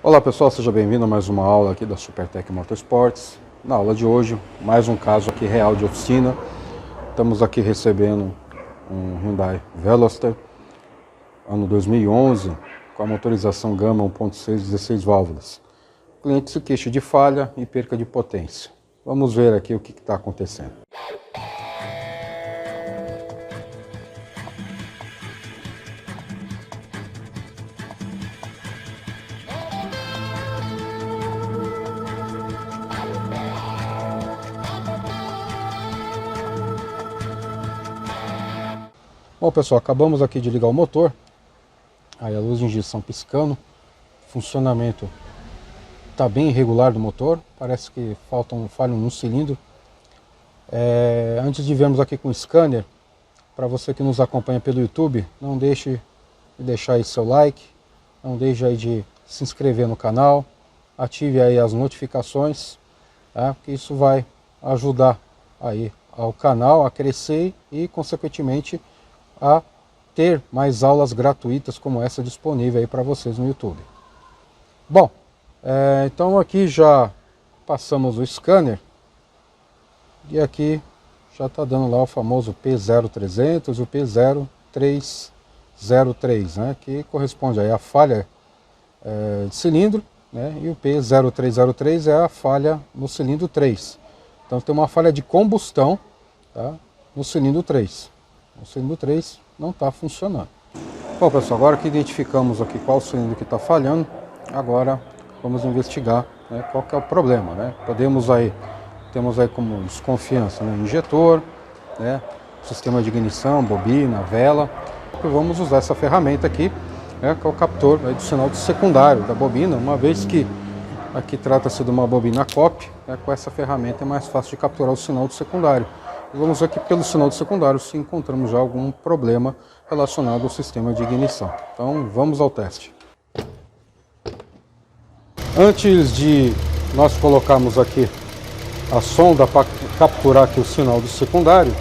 Olá pessoal, seja bem-vindo a mais uma aula aqui da Supertec Motorsports. Na aula de hoje, mais um caso aqui real de oficina. Estamos aqui recebendo um Hyundai Veloster, ano 2011, com a motorização Gama 1.6 16 válvulas. O cliente se queixa de falha e perca de potência. Vamos ver aqui o que está acontecendo. Bom pessoal, acabamos aqui de ligar o motor, aí a luz de injeção piscando, funcionamento está bem irregular do motor, parece que falta um falho no cilindro. Antes de vermos aqui com o scanner, para você que nos acompanha pelo YouTube, não deixe de deixar aí seu like, não deixe aí de se inscrever no canal, ative aí as notificações, tá? Porque isso vai ajudar aí ao canal a crescer e consequentemente a ter mais aulas gratuitas como essa disponível aí para vocês no YouTube. Bom, então aqui já passamos o scanner e aqui já está dando lá o famoso P0300 e o P0303, né, que corresponde aí à falha de cilindro, né, e o P0303 é a falha no cilindro 3. Então tem uma falha de combustão, tá, no cilindro 3. O cilindro 3 não está funcionando. Bom pessoal, agora que identificamos aqui qual cilindro que está falhando, agora vamos investigar, né, qual que é o problema, né? Temos aí como desconfiança, né, injetor, né, sistema de ignição, bobina, vela. E vamos usar essa ferramenta aqui, né, que é o captor aí do sinal de secundário da bobina, uma vez que aqui trata-se de uma bobina COP, né, com essa ferramenta é mais fácil de capturar o sinal de secundário. E vamos ver aqui pelo sinal de secundário se encontramos já algum problema relacionado ao sistema de ignição. Então vamos ao teste. Antes de nós colocarmos aqui a sonda para capturar aqui o sinal do secundário,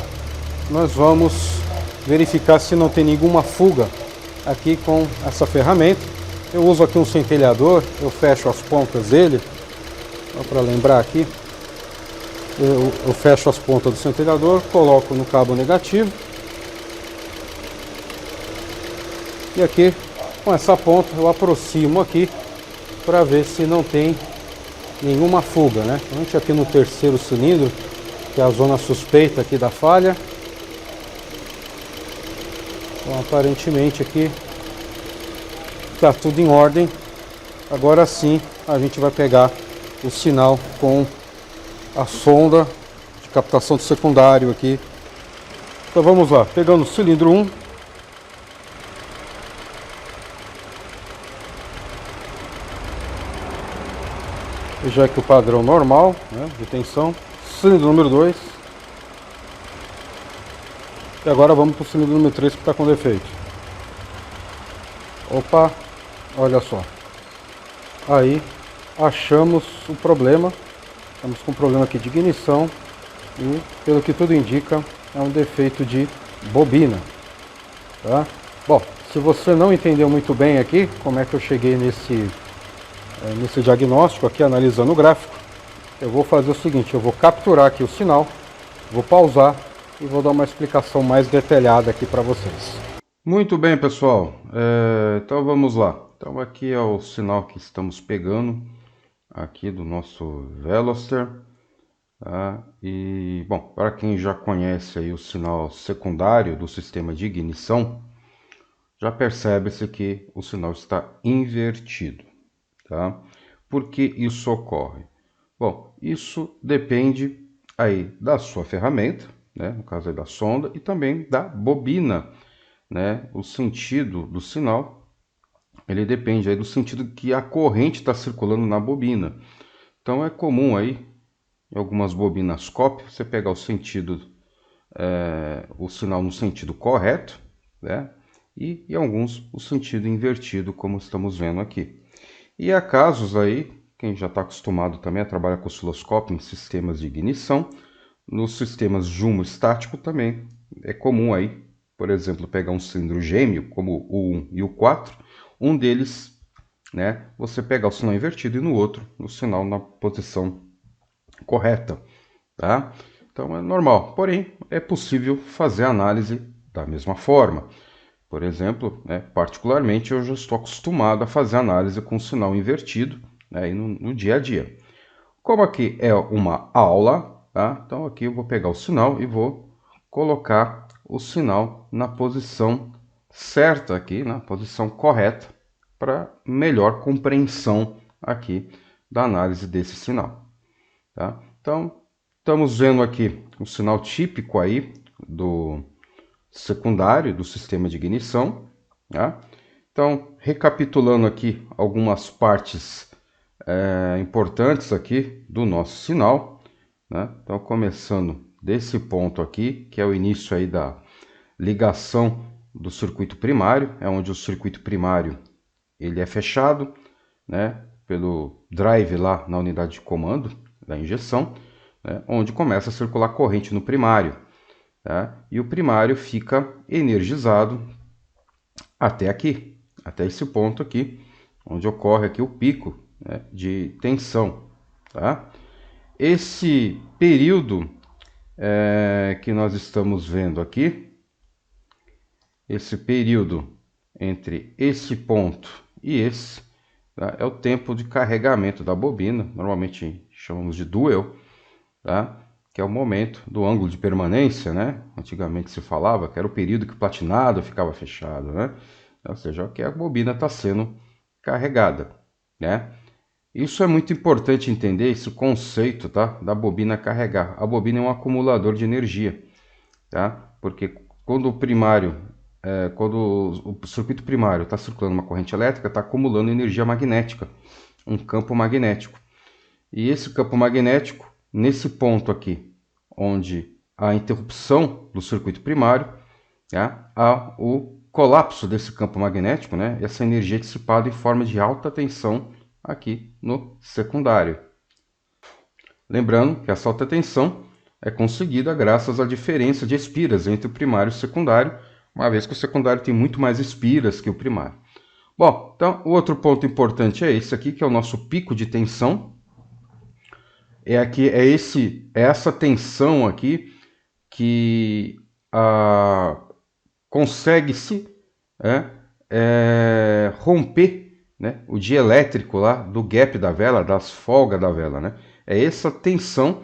nós vamos verificar se não tem nenhuma fuga aqui com essa ferramenta. Eu uso aqui um centelhador, eu fecho as pontas dele, só para lembrar aqui. Eu fecho as pontas do centelhador, coloco no cabo negativo e aqui com essa ponta eu aproximo aqui para ver se não tem nenhuma fuga, né? A gente aqui no terceiro cilindro, que é a zona suspeita aqui da falha. Então, aparentemente aqui está tudo em ordem. Agora sim a gente vai pegar o sinal com a sonda de captação de secundário aqui. Então vamos lá, pegando o cilindro 1. Já que o padrão normal, né, de tensão. Cilindro número 2. E agora vamos para o cilindro número 3 que está com defeito. Opa, olha só. Aí achamos o problema. Estamos com um problema aqui de ignição e, pelo que tudo indica, é um defeito de bobina. Tá? Bom, se você não entendeu muito bem aqui como é que eu cheguei nesse diagnóstico aqui, analisando o gráfico, eu vou fazer o seguinte, eu vou capturar aqui o sinal, vou pausar e vou dar uma explicação mais detalhada aqui para vocês. Muito bem, pessoal, então vamos lá. Então aqui é o sinal que estamos pegando aqui do nosso Veloster, tá? E bom, para quem já conhece aí o sinal secundário do sistema de ignição, já percebe-se que o sinal está invertido, tá? Por que isso ocorre? Bom, isso depende aí da sua ferramenta, né? No caso aí da sonda, e também da bobina, né? O sentido do sinal, ele depende aí do sentido que a corrente está circulando na bobina. Então é comum aí, em algumas bobinas COP, você pegar o sentido, o sinal no sentido correto, né? E em alguns o sentido invertido, como estamos vendo aqui. E há casos aí, quem já está acostumado também a trabalhar com osciloscópio em sistemas de ignição, nos sistemas Jumo estático também é comum aí, por exemplo, pegar um cilindro gêmeo, como o 1 e o 4, um deles né, você pegar o sinal invertido e no outro o sinal na posição correta, tá? Então é normal, porém é possível fazer a análise da mesma forma. Por exemplo, né, particularmente eu já estou acostumado a fazer análise com sinal invertido, né, no dia a dia. Como aqui é uma aula, tá? Então aqui eu vou pegar o sinal e vou colocar o sinal na posição certa aqui, na posição correta, para melhor compreensão aqui da análise desse sinal, tá? Então, estamos vendo aqui o sinal típico aí do secundário do sistema de ignição, tá? Então, recapitulando aqui algumas partes importantes aqui do nosso sinal, né? Então, começando desse ponto aqui, que é o início aí da ligação do circuito primário, é onde o circuito primário ele é fechado, né, pelo drive lá na unidade de comando da injeção, né, onde começa a circular corrente no primário, tá? E o primário fica energizado até aqui, até esse ponto aqui, onde ocorre aqui o pico, né, de tensão, tá? Esse período que nós estamos vendo aqui, esse período entre esse ponto e esse, tá, é o tempo de carregamento da bobina, normalmente chamamos de duel, tá? Que é o momento do ângulo de permanência, né? Antigamente se falava que era o período que o platinado ficava fechado, né? Ou seja, que a bobina está sendo carregada, né? Isso é muito importante entender, esse conceito, tá? Da bobina carregar. A bobina é um acumulador de energia, tá? Porque quando o circuito primário está circulando uma corrente elétrica, está acumulando energia magnética, um campo magnético. E esse campo magnético, nesse ponto aqui, onde há a interrupção do circuito primário, tá, há o colapso desse campo magnético, né? Essa energia é dissipada em forma de alta tensão aqui no secundário. Lembrando que essa alta tensão é conseguida graças à diferença de espiras entre o primário e o secundário, uma vez que o secundário tem muito mais espiras que o primário. Bom, então o outro ponto importante é esse aqui, que é o nosso pico de tensão. Essa tensão aqui que consegue-se romper, né, o dielétrico lá do gap da vela, das folgas da vela, né? É essa tensão,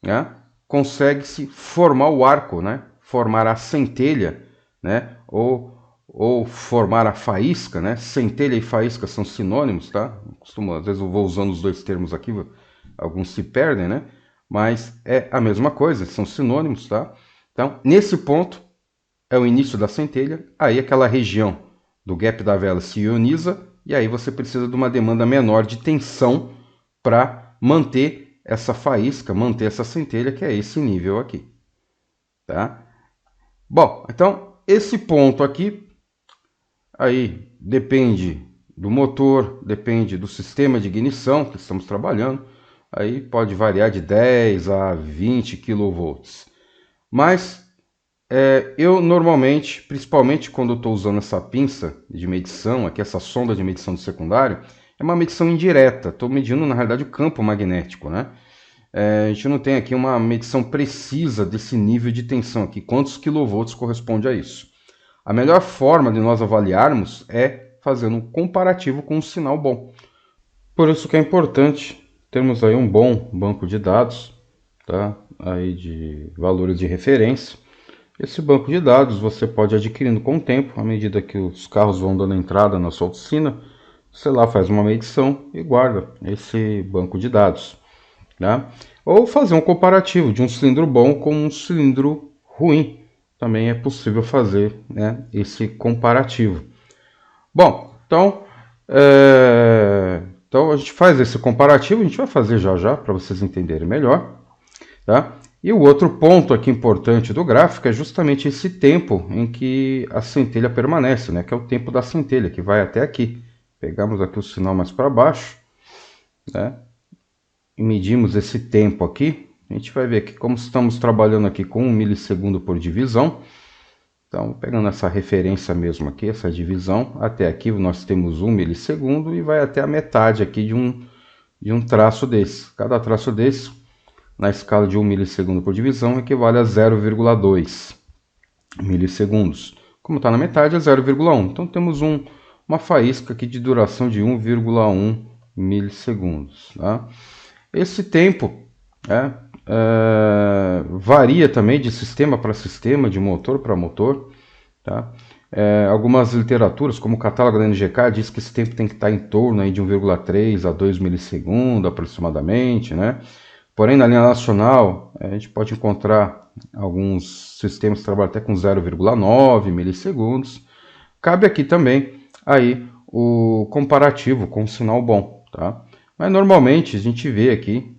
né, consegue-se formar o arco, né? Formar a centelha, né? Ou formar a faísca, né? Centelha e faísca são sinônimos, tá? Às vezes eu vou usando os dois termos aqui, alguns se perdem, né? Mas é a mesma coisa, são sinônimos, tá? Então, nesse ponto é o início da centelha, aí aquela região do gap da vela se ioniza, e aí você precisa de uma demanda menor de tensão para manter essa faísca, manter essa centelha, que é esse nível aqui, tá? Bom, então, esse ponto aqui, aí depende do motor, depende do sistema de ignição que estamos trabalhando, aí pode variar de 10 a 20 kV. Mas eu normalmente, principalmente quando eu estou usando essa pinça de medição, aqui essa sonda de medição do secundário, é uma medição indireta, estou medindo na realidade o campo magnético, né? A gente não tem aqui uma medição precisa desse nível de tensão aqui, quantos quilovolts corresponde a isso. A melhor forma de nós avaliarmos é fazendo um comparativo com um sinal bom. Por isso que é importante termos aí um bom banco de dados, tá? Aí de valores de referência. Esse banco de dados você pode ir adquirindo com o tempo, à medida que os carros vão dando entrada na sua oficina, você lá faz uma medição e guarda esse banco de dados, né? Ou fazer um comparativo de um cilindro bom com um cilindro ruim. Também é possível fazer, né, esse comparativo. Bom, então a gente faz esse comparativo, a gente vai fazer já já para vocês entenderem melhor, tá? E o outro ponto aqui importante do gráfico é justamente esse tempo em que a centelha permanece, né? Que é o tempo da centelha, que vai até aqui. Pegamos aqui o sinal mais para baixo, né? E medimos esse tempo aqui. A gente vai ver que como estamos trabalhando aqui com 1 milissegundo por divisão, Então, pegando essa referência mesmo aqui, essa divisão, até aqui nós temos 1 milissegundo e vai até a metade aqui de um traço desse. Cada traço desse, na escala de 1 milissegundo por divisão, equivale a 0,2 milissegundos. Como está na metade, é 0,1. Então, temos uma faísca aqui de duração de 1,1 milissegundos. Tá? Esse tempo varia também de sistema para sistema, de motor para motor. Tá? Algumas literaturas, como o catálogo da NGK, diz que esse tempo tem que estar em torno aí de 1,3 a 2 milissegundos aproximadamente. Né? Porém, na linha nacional, a gente pode encontrar alguns sistemas que trabalham até com 0,9 milissegundos. Cabe aqui também aí o comparativo com o sinal bom. Tá? Mas normalmente a gente vê aqui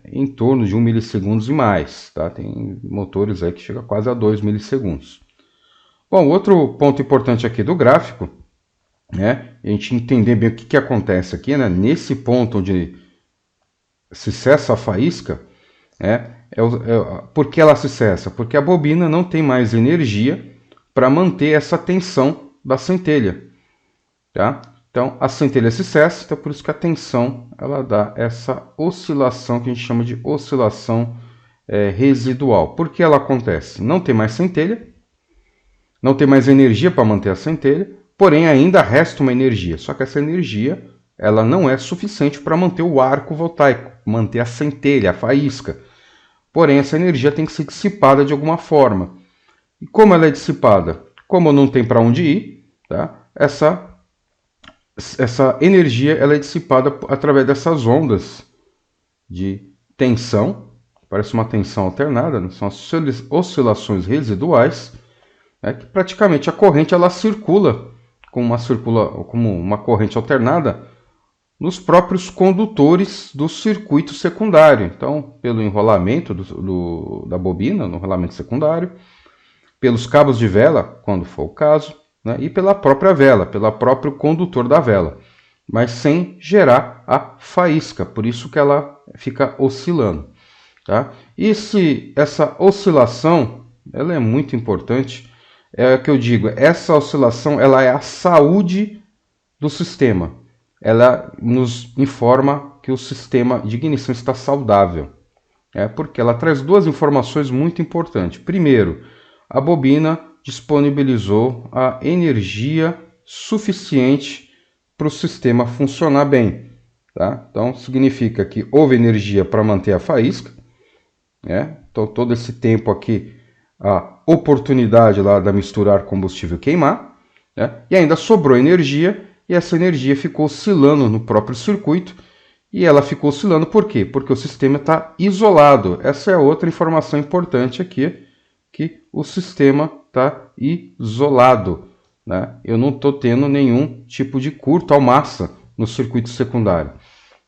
em torno de 1 milissegundos e mais. Tá? Tem motores aí que chegam quase a 2 milissegundos. Bom, outro ponto importante aqui do gráfico, né, a gente entender bem o que acontece aqui, né, nesse ponto onde se cessa a faísca, por que ela se cessa? Porque a bobina não tem mais energia para manter essa tensão da centelha. Tá? Então, a centelha se cessa, então por isso que a tensão ela dá essa oscilação que a gente chama de oscilação residual. Por que ela acontece? Não tem mais centelha, não tem mais energia para manter a centelha, porém ainda resta uma energia. Só que essa energia ela não é suficiente para manter o arco voltaico, manter a centelha, a faísca. Porém, essa energia tem que ser dissipada de alguma forma. E como ela é dissipada? Como não tem para onde ir, tá? Essa energia ela é dissipada através dessas ondas de tensão, parece uma tensão alternada, né? São as oscilações residuais, né? Que praticamente a corrente ela circula como uma corrente alternada nos próprios condutores do circuito secundário. Então, pelo enrolamento da bobina, no enrolamento secundário, pelos cabos de vela, quando for o caso, né, e pela própria vela, pelo próprio condutor da vela, mas sem gerar a faísca, por isso que ela fica oscilando. Tá? E essa oscilação ela é muito importante, é o que eu digo, essa oscilação ela é a saúde do sistema, ela nos informa que o sistema de ignição está saudável, porque ela traz duas informações muito importantes. Primeiro, a bobina disponibilizou a energia suficiente para o sistema funcionar bem. Tá? Então, significa que houve energia para manter a faísca. Então, todo esse tempo aqui, a oportunidade lá da misturar combustível queimar. E ainda sobrou energia, e essa energia ficou oscilando no próprio circuito. E ela ficou oscilando por quê? Porque o sistema está isolado. Essa é outra informação importante aqui, que o sistema está isolado. Né? Eu não estou tendo nenhum tipo de curto ou massa no circuito secundário.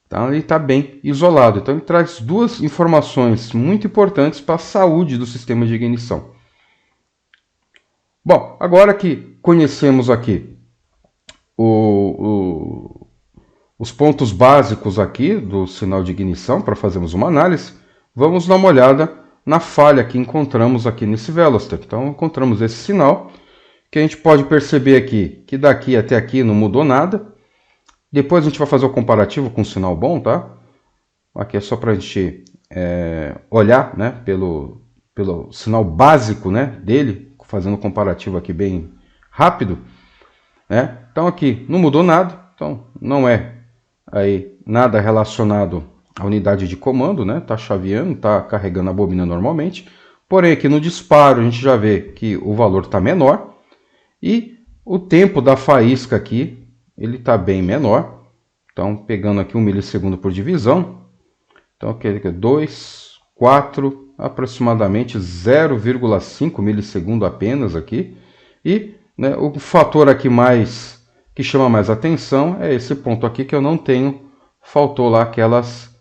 Então, ele está bem isolado. Então, ele traz duas informações muito importantes para a saúde do sistema de ignição. Bom, agora que conhecemos aqui os pontos básicos aqui do sinal de ignição para fazermos uma análise, vamos dar uma olhada na falha que encontramos aqui nesse Veloster. Então, encontramos esse sinal, que a gente pode perceber aqui, que daqui até aqui não mudou nada. Depois a gente vai fazer o comparativo com o sinal bom, tá? Aqui é só para a gente olhar, né, pelo sinal básico, né, dele, fazendo o comparativo aqui bem rápido. Né? Então aqui não mudou nada, então não é aí nada relacionado à unidade de comando, né? Tá chaveando, tá carregando a bobina normalmente. Porém aqui no disparo a gente já vê que o valor está menor e o tempo da faísca aqui ele está bem menor. Então pegando aqui 1 milissegundo por divisão, então aqui é 2, 4, aproximadamente 0,5 milissegundo apenas aqui. E né, o fator aqui que chama mais atenção é esse ponto aqui que eu não tenho, faltou lá aquelas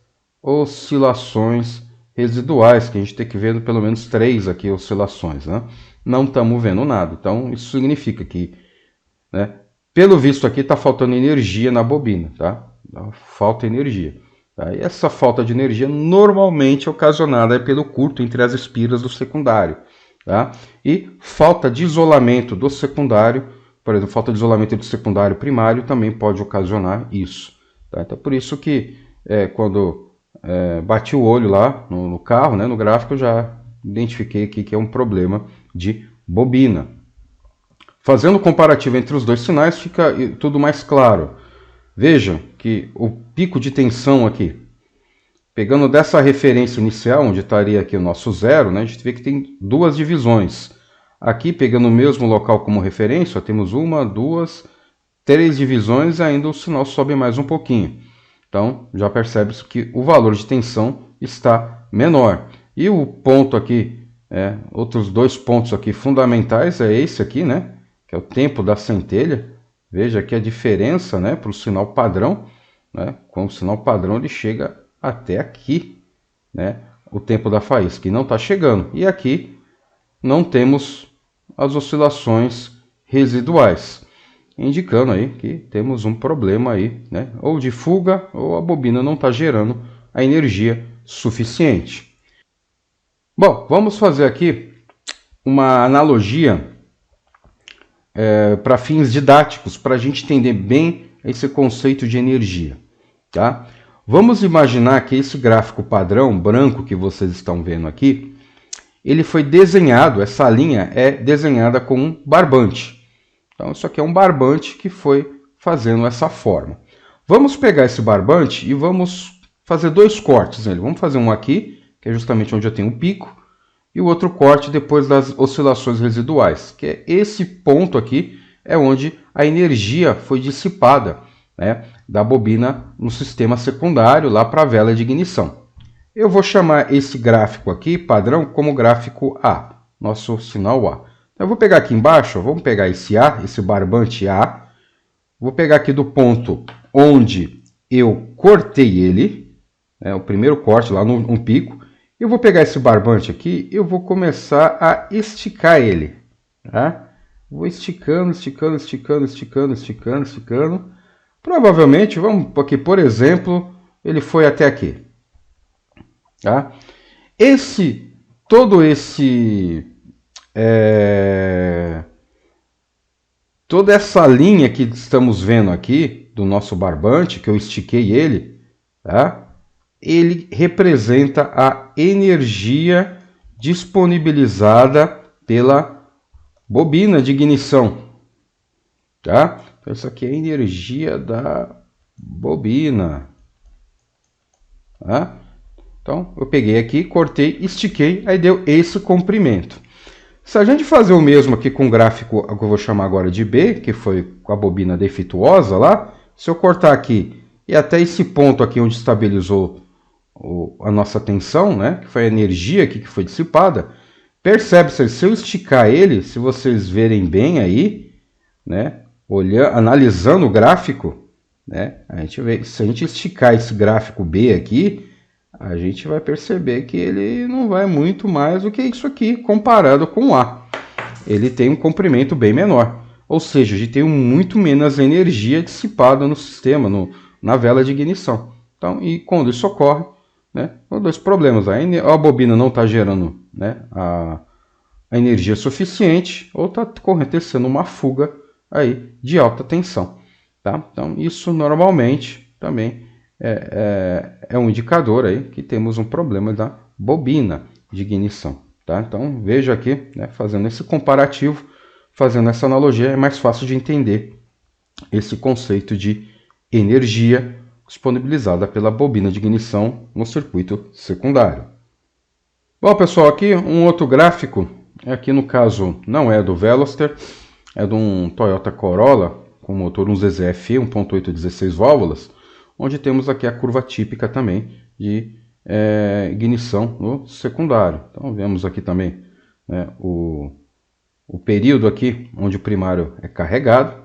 oscilações residuais, que a gente tem que ver pelo menos 3 aqui oscilações, né? Não estamos vendo nada, então isso significa que, né, pelo visto aqui está faltando energia na bobina, tá? Falta energia. Tá? E essa falta de energia normalmente é ocasionada pelo curto entre as espiras do secundário. tá? E falta de isolamento do secundário, por exemplo, falta de isolamento do secundário primário também pode ocasionar isso, tá? Então, por isso que quando bati o olho lá no carro, né, no gráfico, eu já identifiquei aqui que é um problema de bobina. Fazendo o comparativo entre os dois sinais, fica tudo mais claro. Veja que o pico de tensão aqui, pegando dessa referência inicial, onde estaria aqui o nosso zero, né, a gente vê que tem duas divisões. Aqui, pegando o mesmo local como referência, ó, temos uma, duas, três divisões e ainda o sinal sobe mais um pouquinho. Então, já percebe-se que o valor de tensão está menor. E o ponto aqui, outros dois pontos aqui fundamentais é esse aqui, né, que é o tempo da centelha. Veja aqui a diferença, né, para o sinal padrão, né, com o sinal padrão ele chega até aqui, né, o tempo da faísca, que não está chegando. E aqui não temos as oscilações residuais, indicando aí que temos um problema aí, né, ou de fuga ou a bobina não está gerando a energia suficiente. Bom, vamos fazer aqui uma analogia para fins didáticos, para a gente entender bem esse conceito de energia, tá? Vamos imaginar que esse gráfico padrão branco que vocês estão vendo aqui, ele foi desenhado, essa linha é desenhada com um barbante. Então isso aqui é um barbante que foi fazendo essa forma. Vamos pegar esse barbante e vamos fazer dois cortes nele. Vamos fazer um aqui, que é justamente onde eu tenho o pico, e o outro corte depois das oscilações residuais, que é esse ponto aqui, é onde a energia foi dissipada, né, da bobina no sistema secundário, lá para a vela de ignição. Eu vou chamar esse gráfico aqui, padrão, como gráfico A, nosso sinal A. Então, eu vou pegar aqui embaixo, vamos pegar esse A, esse barbante A, vou pegar aqui do ponto onde eu cortei ele, né, o primeiro corte lá no pico. Eu vou pegar esse barbante aqui e eu vou começar a esticar ele, tá? Vou esticando, esticando, esticando, esticando, esticando, esticando. Provavelmente, vamos aqui, por exemplo, ele foi até aqui, tá? Toda essa linha que estamos vendo aqui do nosso barbante, que eu estiquei ele, tá? Ele representa a energia disponibilizada pela bobina de ignição, tá? Então, isso aqui é a energia da bobina, tá? Então, eu peguei aqui, cortei, estiquei, aí deu esse comprimento. Se a gente fazer o mesmo aqui com o gráfico que eu vou chamar agora de B, que foi com a bobina defeituosa lá, se eu cortar aqui e até esse ponto aqui onde estabilizou a nossa tensão, né, que foi a energia aqui que foi dissipada, percebe-se, se eu esticar ele, se vocês verem bem aí, né, analisando o gráfico, né, a gente vê, se a gente esticar esse gráfico B aqui, a gente vai perceber que ele não vai muito mais do que isso aqui, comparado com o A. Ele tem um comprimento bem menor, ou seja, a gente tem muito menos energia dissipada no sistema, na vela de ignição. Então, e quando isso ocorre, né, são dois problemas. A bobina não está gerando, né, a energia suficiente, ou está acontecendo uma fuga aí de alta tensão. Tá? Então, isso normalmente também é um indicador aí que temos um problema da bobina de ignição. Tá? Então, veja aqui, né, fazendo esse comparativo, fazendo essa analogia, é mais fácil de entender esse conceito de energia disponibilizada pela bobina de ignição no circuito secundário. Bom, pessoal, aqui um outro gráfico, aqui no caso não é do Veloster, é de um Toyota Corolla com motor 1ZZF 1.8 16 válvulas, onde temos aqui a curva típica também de ignição no secundário. Então vemos aqui também, né, o período aqui onde o primário é carregado.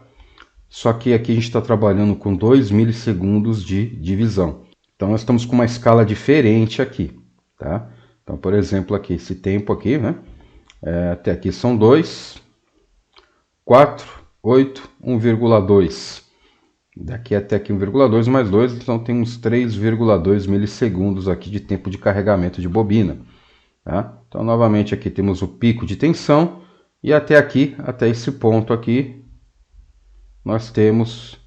Só que aqui a gente está trabalhando com 2 milissegundos de divisão. Então nós estamos com uma escala diferente aqui, tá? Então, por exemplo, aqui esse tempo aqui, né? Até aqui são 2, 4, 8, 1,2. Daqui até aqui 1,2 mais 2, então tem uns 3,2 milissegundos aqui de tempo de carregamento de bobina. tá? Então, novamente, aqui temos o pico de tensão e até aqui, até esse ponto aqui, nós temos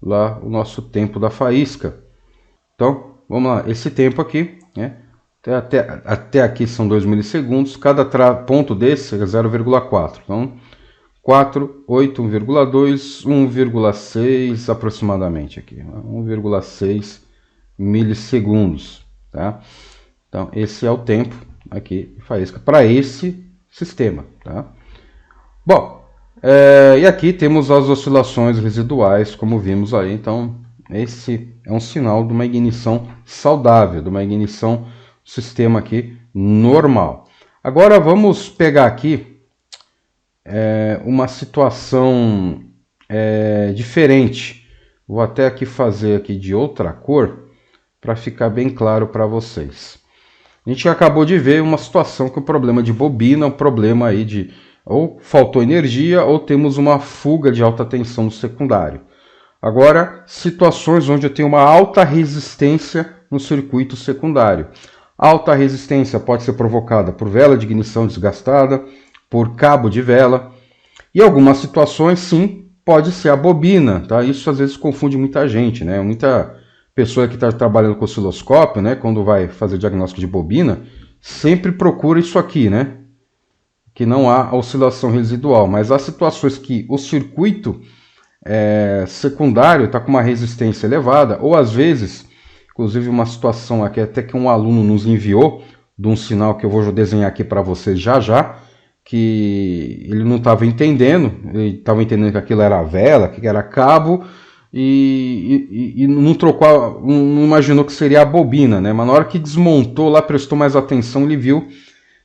lá o nosso tempo da faísca. Então, vamos lá, esse tempo aqui, né? Até aqui são 2 milissegundos, cada ponto desse é 0,4. Então, 4, 8, 1,2, 1,6 aproximadamente aqui, 1,6 milissegundos, tá? Então, esse é o tempo aqui de faísca para esse sistema, tá? Bom, e aqui temos as oscilações residuais, como vimos aí. Então, esse é um sinal de uma ignição saudável, de uma ignição sistema aqui normal. Agora vamos pegar aqui uma situação diferente. Vou até aqui fazer aqui de outra cor para ficar bem claro para vocês. A gente acabou de ver uma situação que o problema de bobina, um problema aí de ou faltou energia ou temos uma fuga de alta tensão no secundário. Agora, situações onde eu tenho uma alta resistência no circuito secundário. Alta resistência pode ser provocada por vela de ignição desgastada, por cabo de vela, e algumas situações, sim, pode ser a bobina, tá? Isso às vezes confunde muita gente, né? Muita pessoa que está trabalhando com osciloscópio, né, quando vai fazer diagnóstico de bobina, sempre procura isso aqui, né? Que não há oscilação residual, mas há situações que o circuito secundário está com uma resistência elevada, ou às vezes, inclusive uma situação aqui até que um aluno nos enviou, de um sinal que eu vou desenhar aqui para vocês já, que ele não estava entendendo, ele estava entendendo que aquilo era vela, que era cabo, e não trocou, não imaginou que seria a bobina, né? Mas na hora que desmontou lá, prestou mais atenção, ele viu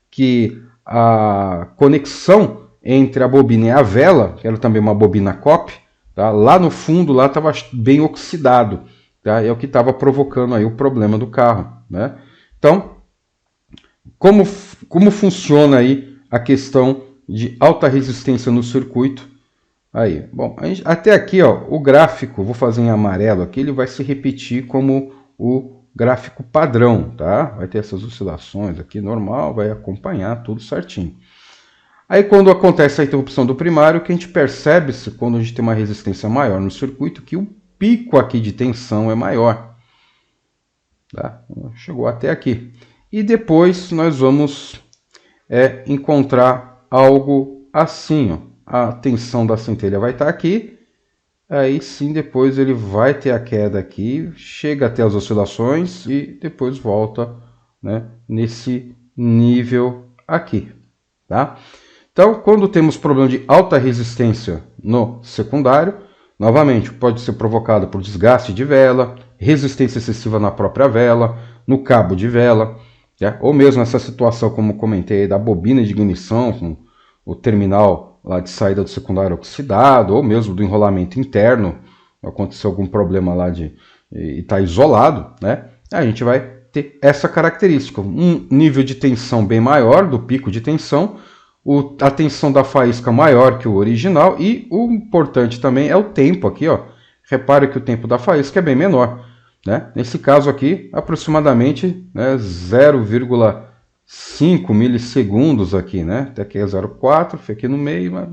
que a conexão entre a bobina e a vela, que era também uma bobina COP, tá? Lá no fundo lá estava bem oxidado, tá? É o que estava provocando aí o problema do carro, né? Então, como funciona aí a questão de alta resistência no circuito? Aí, bom, até aqui, ó, o gráfico, vou fazer em amarelo aqui, ele vai se repetir como o gráfico padrão, tá? Vai ter essas oscilações aqui normal, vai acompanhar tudo certinho. Aí quando acontece a interrupção do primário, o que a gente percebe, quando a gente tem uma resistência maior no circuito, que o pico aqui de tensão é maior. Tá? Chegou até aqui. E depois nós vamos encontrar algo assim, ó. A tensão da centelha vai estar aqui, aí sim depois ele vai ter a queda aqui, chega até as oscilações e depois volta, né, nesse nível aqui, tá? Então, quando temos problema de alta resistência no secundário, novamente pode ser provocado por desgaste de vela, resistência excessiva na própria vela, no cabo de vela, né? Ou mesmo essa situação, como comentei, da bobina de ignição com o terminal lá de saída do secundário oxidado, ou mesmo do enrolamento interno, aconteceu algum problema lá e está isolado, né? A gente vai ter essa característica, um nível de tensão bem maior do pico de tensão, a tensão da faísca maior que o original, e o importante também é o tempo aqui, ó. Repare que o tempo da faísca é bem menor, né? Nesse caso aqui, aproximadamente, né, 0,5 milissegundos aqui, né? Até aqui é 0,4, foi aqui no meio, mas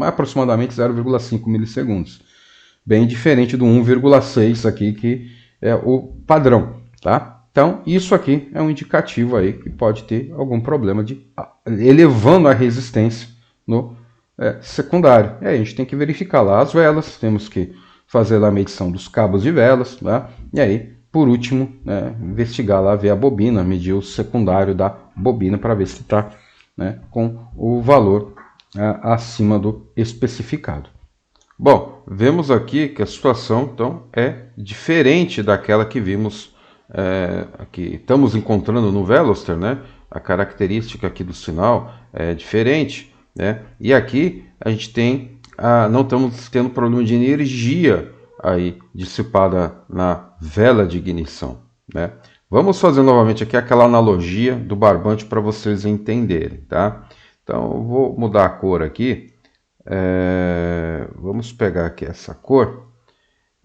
aproximadamente 0,5 milissegundos. Bem diferente do 1,6 aqui, que é o padrão, tá? Então, isso aqui é um indicativo aí que pode ter algum problema de elevando a resistência no secundário. E aí a gente tem que verificar lá as velas, temos que fazer lá a medição dos cabos de velas, tá? E aí, por último, né, investigar lá, ver a bobina, medir o secundário da bobina para ver se está, né, com o valor acima do especificado. Bom, vemos aqui que a situação então é diferente daquela que vimos aqui. Estamos encontrando no Veloster, né? A característica aqui do sinal é diferente, né? E aqui a gente tem não estamos tendo problema de energia aí dissipada na vela de ignição, né? Vamos fazer novamente aqui aquela analogia do barbante para vocês entenderem, tá? Então eu vou mudar a cor aqui. Vamos pegar aqui essa cor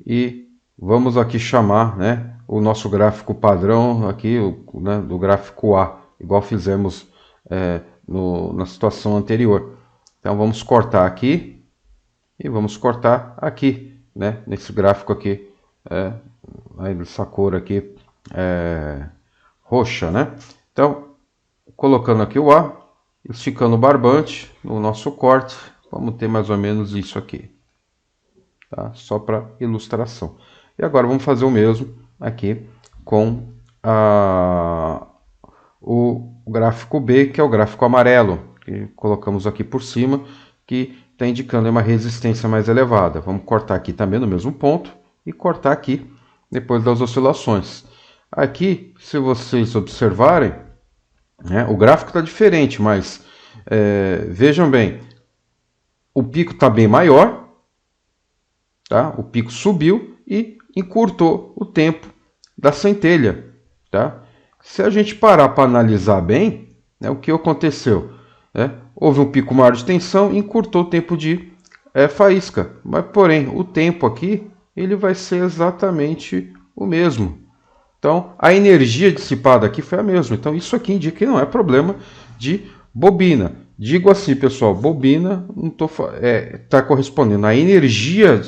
e vamos aqui chamar, né, o nosso gráfico padrão aqui, né, do gráfico A igual fizemos na situação anterior. Então vamos cortar aqui e vamos cortar aqui, né? Nesse gráfico aqui, essa cor aqui roxa, né? Então, colocando aqui o A, esticando o barbante no nosso corte, vamos ter mais ou menos isso aqui, tá? Só para ilustração. E agora vamos fazer o mesmo aqui com o gráfico B, que é o gráfico amarelo, que colocamos aqui por cima, que está indicando uma resistência mais elevada. Vamos cortar aqui também no mesmo ponto e cortar aqui depois das oscilações. Aqui, se vocês observarem, né, o gráfico está diferente, mas vejam bem, o pico está bem maior, tá? O pico subiu e encurtou o tempo da centelha, tá? Se a gente parar para analisar bem, né, o que aconteceu? Houve um pico maior de tensão e encurtou o tempo de faísca. Mas, porém, o tempo aqui ele vai ser exatamente o mesmo. Então, a energia dissipada aqui foi a mesma. Então, isso aqui indica que não é problema de bobina. Digo assim, pessoal, bobina está correspondendo à energia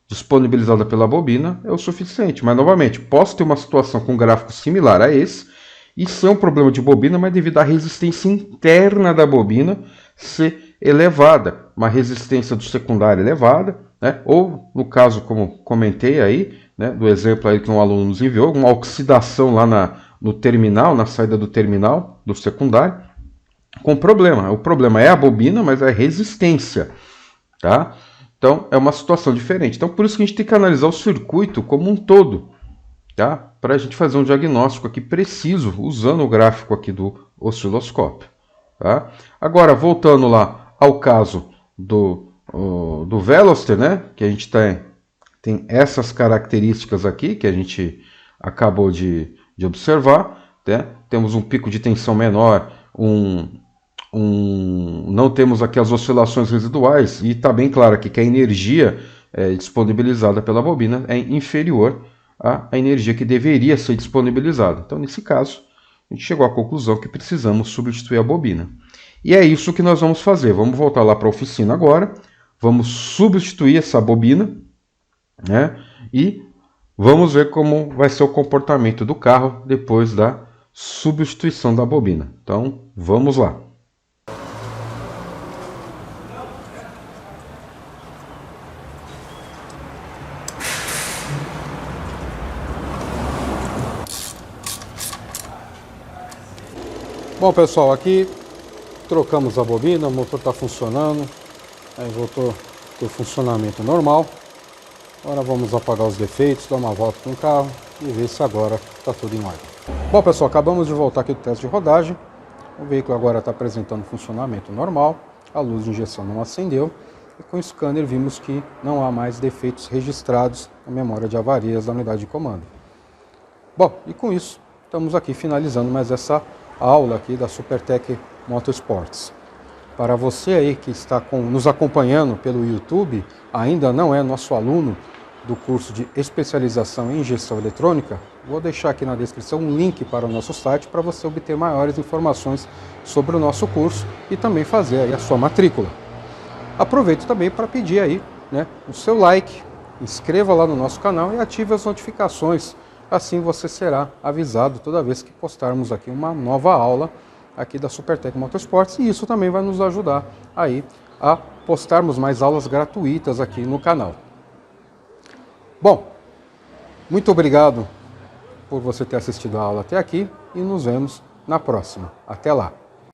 disponibilizada pela bobina é o suficiente. Mas, novamente, posso ter uma situação com um gráfico similar a esse, isso é um problema de bobina, mas devido à resistência interna da bobina ser elevada, uma resistência do secundário elevada, né? Ou, no caso, como comentei aí, né, do exemplo aí que um aluno nos enviou, uma oxidação lá no terminal, na saída do terminal do secundário, com problema. O problema é a bobina, mas é a resistência, tá? Então, é uma situação diferente. Então, por isso que a gente tem que analisar o circuito como um todo, tá? Para a gente fazer um diagnóstico aqui preciso, usando o gráfico aqui do osciloscópio, tá? Agora, voltando lá ao caso do Veloster, né? Que a gente tem essas características aqui que a gente acabou de observar, né? Temos um pico de tensão menor, não temos aqui as oscilações residuais, e está bem claro aqui que a energia disponibilizada pela bobina é inferior à energia que deveria ser disponibilizada. Então, nesse caso, a gente chegou à conclusão que precisamos substituir a bobina. E é isso que nós vamos fazer. Vamos voltar lá para a oficina agora, vamos substituir essa bobina, né? E vamos ver como vai ser o comportamento do carro depois da substituição da bobina. Então, vamos lá. Bom, pessoal, aqui trocamos a bobina, o motor está funcionando, aí voltou a ter funcionamento normal. Agora vamos apagar os defeitos, dar uma volta com o carro e ver se agora está tudo em ordem. Bom, pessoal, acabamos de voltar aqui do teste de rodagem. O veículo agora está apresentando funcionamento normal, a luz de injeção não acendeu e com o scanner vimos que não há mais defeitos registrados na memória de avarias da unidade de comando. Bom, e com isso estamos aqui finalizando mais essa aula aqui da Supertec Motorsports. Para você aí que está nos acompanhando pelo YouTube, ainda não é nosso aluno do curso de especialização em injeção eletrônica, vou deixar aqui na descrição um link para o nosso site para você obter maiores informações sobre o nosso curso e também fazer aí a sua matrícula. Aproveito também para pedir aí, né, o seu like, inscreva lá no nosso canal e ative as notificações. Assim você será avisado toda vez que postarmos aqui uma nova aula aqui da Supertec Motorsports, e isso também vai nos ajudar aí a postarmos mais aulas gratuitas aqui no canal. Bom, muito obrigado por você ter assistido a aula até aqui e nos vemos na próxima. Até lá!